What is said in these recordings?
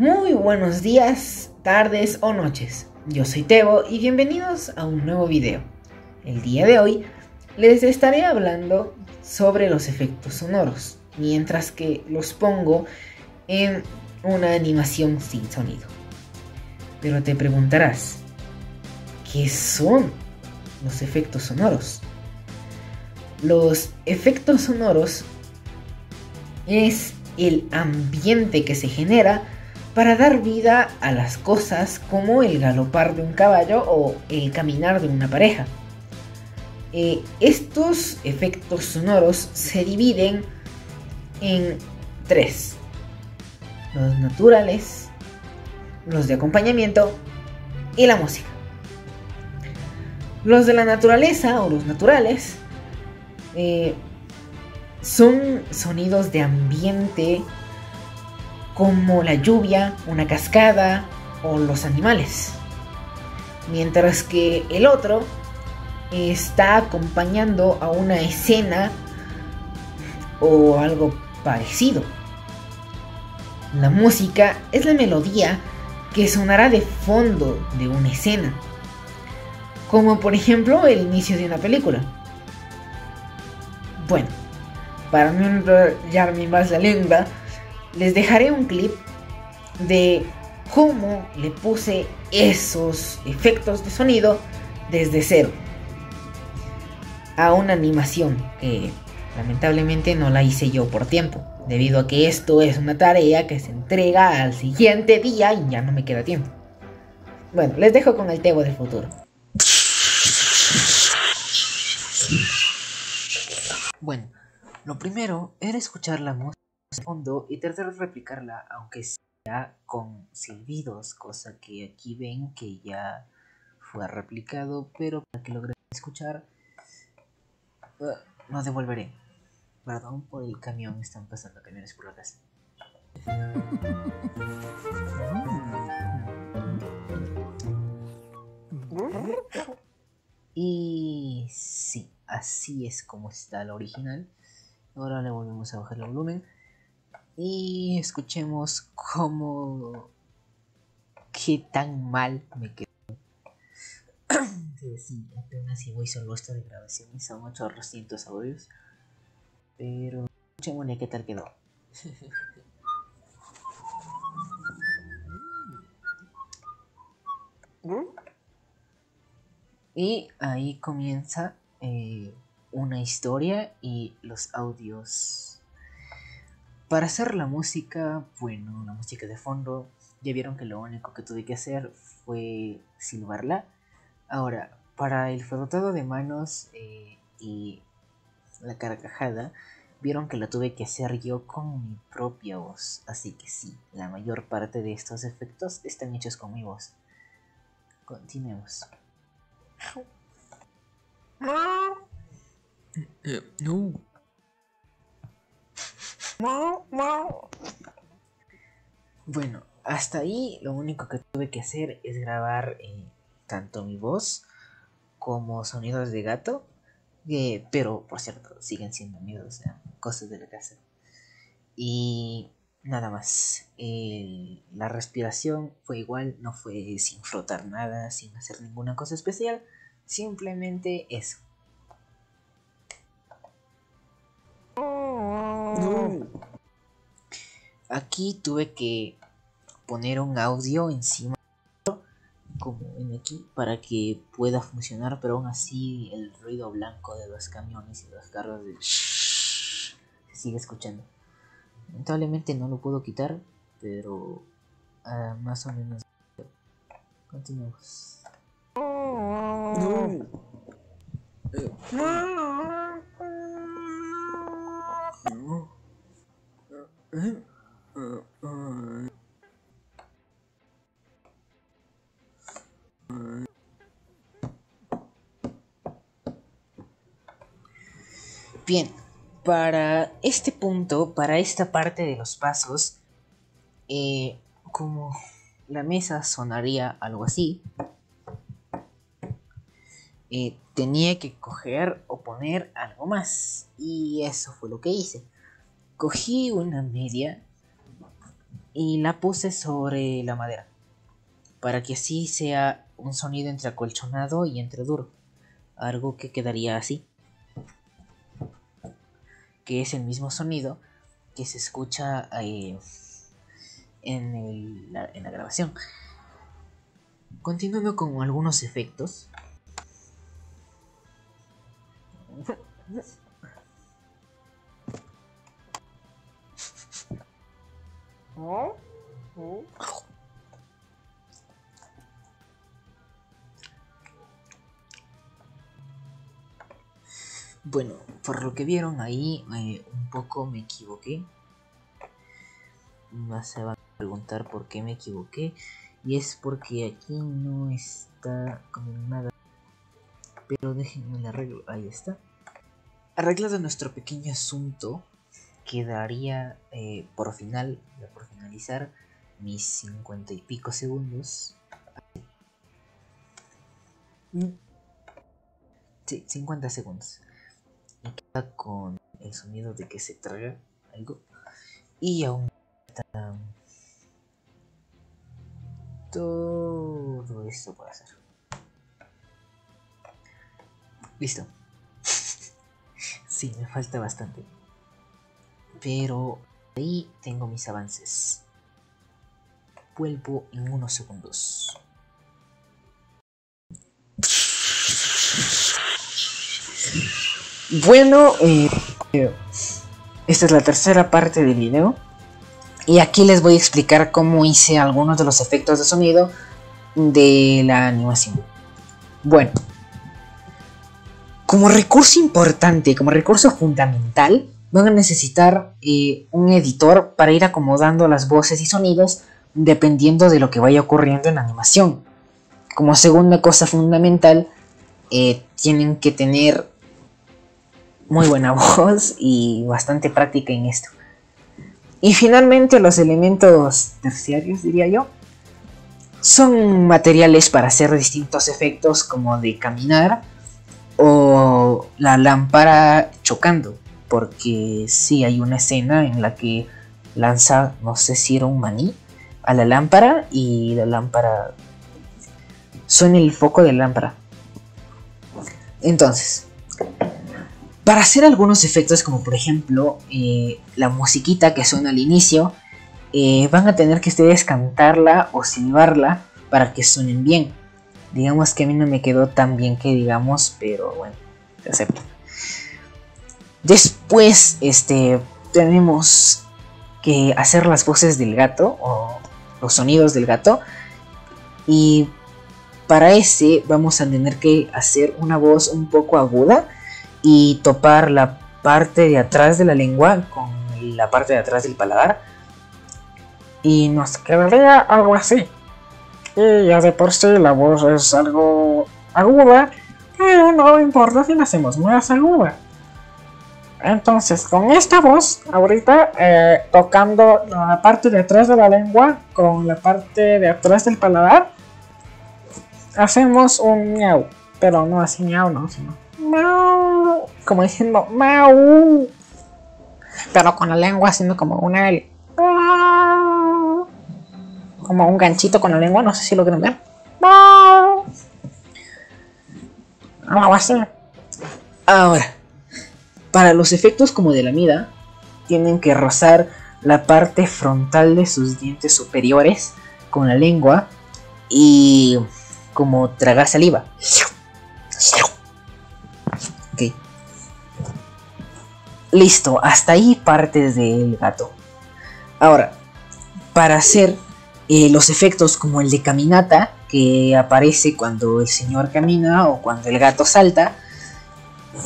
Muy buenos días, tardes o noches. Yo soy Tebo y bienvenidos a un nuevo video. El día de hoy les estaré hablando sobre los efectos sonoros, mientras que los pongo en una animación sin sonido. Pero te preguntarás, ¿qué son los efectos sonoros? Los efectos sonoros es el ambiente que se genera para dar vida a las cosas, como el galopar de un caballo o el caminar de una pareja. Estos efectos sonoros se dividen en tres: los naturales, los de acompañamiento y la música. Los de la naturaleza o los naturales son sonidos de ambiente como la lluvia, una cascada o los animales, mientras que el otro está acompañando a una escena o algo parecido. La música es la melodía que sonará de fondo de una escena, como por ejemplo el inicio de una película. Bueno, para no enrollarme más la lengua, les dejaré un clip de cómo le puse esos efectos de sonido desde cero a una animación que lamentablemente no la hice yo por tiempo, debido a que esto es una tarea que se entrega al siguiente día y ya no me queda tiempo. Bueno, les dejo con el Tebo del futuro. Bueno, lo primero era escuchar la música de fondo y tratar de replicarla, aunque sea con silbidos, cosa que aquí ven que ya fue replicado, pero para que logren escuchar, no devolveré. Perdón por el camión, están pasando camiones por la casa. Y sí, así es como está la original. Ahora le volvemos a bajar el volumen y escuchemos cómo, qué tan mal me quedó. Sí, apenas si voy solo esto de grabación, son 800 audios, pero escuchémosle qué tal quedó. Y ahí comienza una historia y los audios. Para hacer la música, bueno, la música de fondo, ya vieron que lo único que tuve que hacer fue silbarla. Ahora, para el frotado de manos y la carcajada, vieron que la tuve que hacer yo con mi propia voz. Así que sí, la mayor parte de estos efectos están hechos con mi voz. Continuemos. No. Bueno, hasta ahí lo único que tuve que hacer es grabar tanto mi voz como sonidos de gato, pero por cierto siguen siendo amigos, o sea, cosas de la casa. Y nada más. La respiración fue igual, no fue sin frotar nada, sin hacer ninguna cosa especial, simplemente eso. No. Aquí tuve que poner un audio encima, como ven aquí, para que pueda funcionar, pero aún así el ruido blanco de los camiones y los carros se sigue escuchando. Lamentablemente no lo puedo quitar, pero más o menos. Continuemos. No. Bien, para este punto, para esta parte de los pasos, como la mesa sonaría algo así, tenía que coger o poner algo más, y eso fue lo que hice. Cogí una media y la puse sobre la madera, para que así sea un sonido entre acolchonado y entre duro, algo que quedaría así, que es el mismo sonido que se escucha en la grabación. Continuando con algunos efectos. Bueno, por lo que vieron ahí, un poco me equivoqué. Más se van a preguntar por qué me equivoqué. Y es porque aquí no está como nada. Pero déjenme el arreglo. Ahí está. Arreglado nuestro pequeño asunto, quedaría por finalizar mis 50 y pico segundos. Sí, 50 segundos. Y queda con el sonido de que se traga algo. Y aún está todo esto por hacer. Listo. Sí, me falta bastante. Pero ahí tengo mis avances. Vuelvo en unos segundos. Bueno, esta es la tercera parte del video. Y aquí les voy a explicar cómo hice algunos de los efectos de sonido de la animación. Bueno, como recurso importante, como recurso fundamental, van a necesitar un editor para ir acomodando las voces y sonidos dependiendo de lo que vaya ocurriendo en la animación. Como segunda cosa fundamental, tienen que tener muy buena voz y bastante práctica en esto. Y finalmente los elementos terciarios, diría yo, son materiales para hacer distintos efectos como de caminar o la lámpara chocando, porque sí hay una escena en la que lanza, no sé si era un maní, a la lámpara y la lámpara suena el foco de la lámpara. Entonces, para hacer algunos efectos como por ejemplo la musiquita que suena al inicio, van a tener que ustedes cantarla o silbarla para que suenen bien. Digamos que a mí no me quedó tan bien que digamos, pero bueno, te acepto. Después tenemos que hacer las voces del gato o los sonidos del gato, y para ese vamos a tener que hacer una voz un poco aguda y topar la parte de atrás de la lengua con la parte de atrás del paladar, y nos quedaría algo así. Y ya de por sí la voz es algo aguda, pero no importa si la hacemos más aguda. Entonces con esta voz ahorita tocando la parte de atrás de la lengua con la parte de atrás del paladar, hacemos un miau, pero no así miau, no, sino miau, como diciendo miau, pero con la lengua haciendo como una L, como un ganchito con la lengua, no sé si lo quieren ver. Algo así. Ahora, para los efectos como de la mida, tienen que rozar la parte frontal de sus dientes superiores con la lengua y como tragar saliva. Ok. Listo, hasta ahí partes del gato. Ahora, para hacer los efectos como el de caminata, que aparece cuando el señor camina o cuando el gato salta,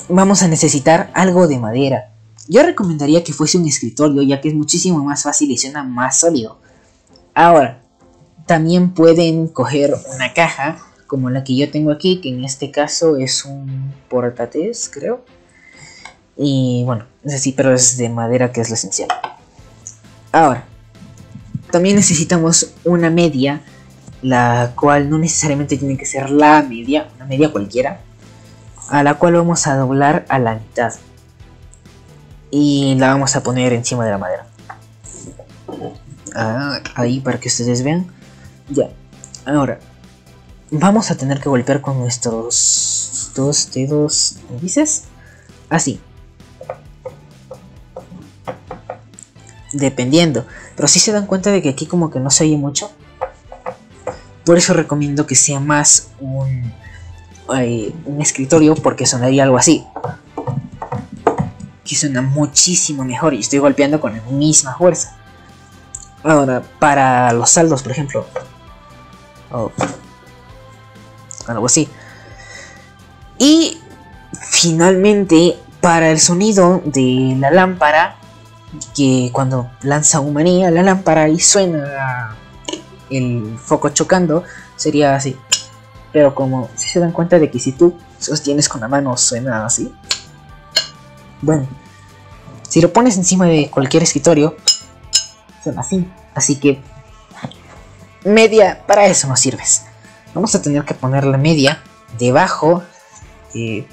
vamos a necesitar algo de madera. Yo recomendaría que fuese un escritorio, ya que es muchísimo más fácil y suena más sólido. Ahora, también pueden coger una caja como la que yo tengo aquí, que en este caso es un portatés, creo. Y bueno, es así, pero es de madera, que es lo esencial. Ahora, también necesitamos una media, la cual no necesariamente tiene que ser la media, una media cualquiera, a la cual vamos a doblar a la mitad y la vamos a poner encima de la madera. ahí para que ustedes vean. Ya, ahora vamos a tener que golpear con nuestros dos dedos índices, así, dependiendo, pero si se dan cuenta de que aquí como que no se oye mucho. Por eso recomiendo que sea más un escritorio, porque sonaría algo así, que suena muchísimo mejor y estoy golpeando con la misma fuerza. Ahora, para los saldos, por ejemplo, algo así. Y finalmente, para el sonido de la lámpara, que cuando lanza un maní a la lámpara y suena el foco chocando, sería así. Pero como si se dan cuenta de que si tú sostienes con la mano suena así, bueno, si lo pones encima de cualquier escritorio suena así. Así que media, para eso no sirves. Vamos a tener que poner la media debajo del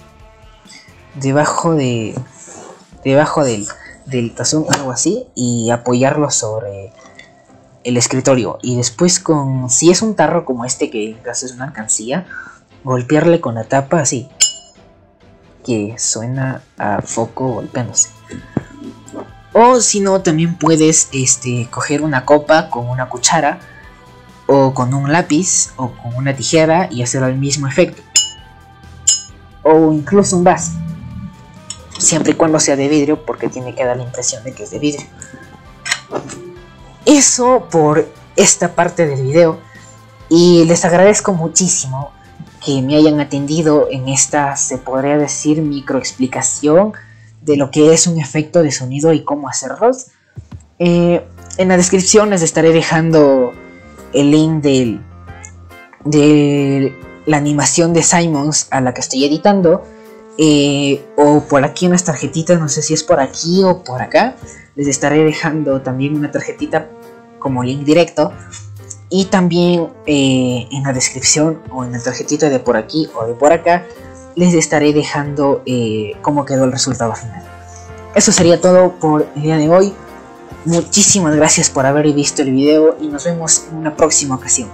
tazón, algo así, y apoyarlo sobre el escritorio. Y después, si es un tarro como este, que en caso es una alcancía, golpearle con la tapa así, que suena a foco golpeándose. O si no, también puedes coger una copa con una cuchara, o con un lápiz, o con una tijera, y hacer el mismo efecto. O incluso un vaso, siempre y cuando sea de vidrio, porque tiene que dar la impresión de que es de vidrio. Eso por esta parte del video, y les agradezco muchísimo que me hayan atendido en esta, se podría decir, microexplicación de lo que es un efecto de sonido y cómo hacerlos. En la descripción les estaré dejando el link de la animación de Simons a la que estoy editando, o por aquí unas tarjetitas, no sé si es por aquí o por acá. Les estaré dejando también una tarjetita como link directo, y también en la descripción o en la tarjetita de por aquí o de por acá les estaré dejando cómo quedó el resultado final. Eso sería todo por el día de hoy. Muchísimas gracias por haber visto el video y nos vemos en una próxima ocasión.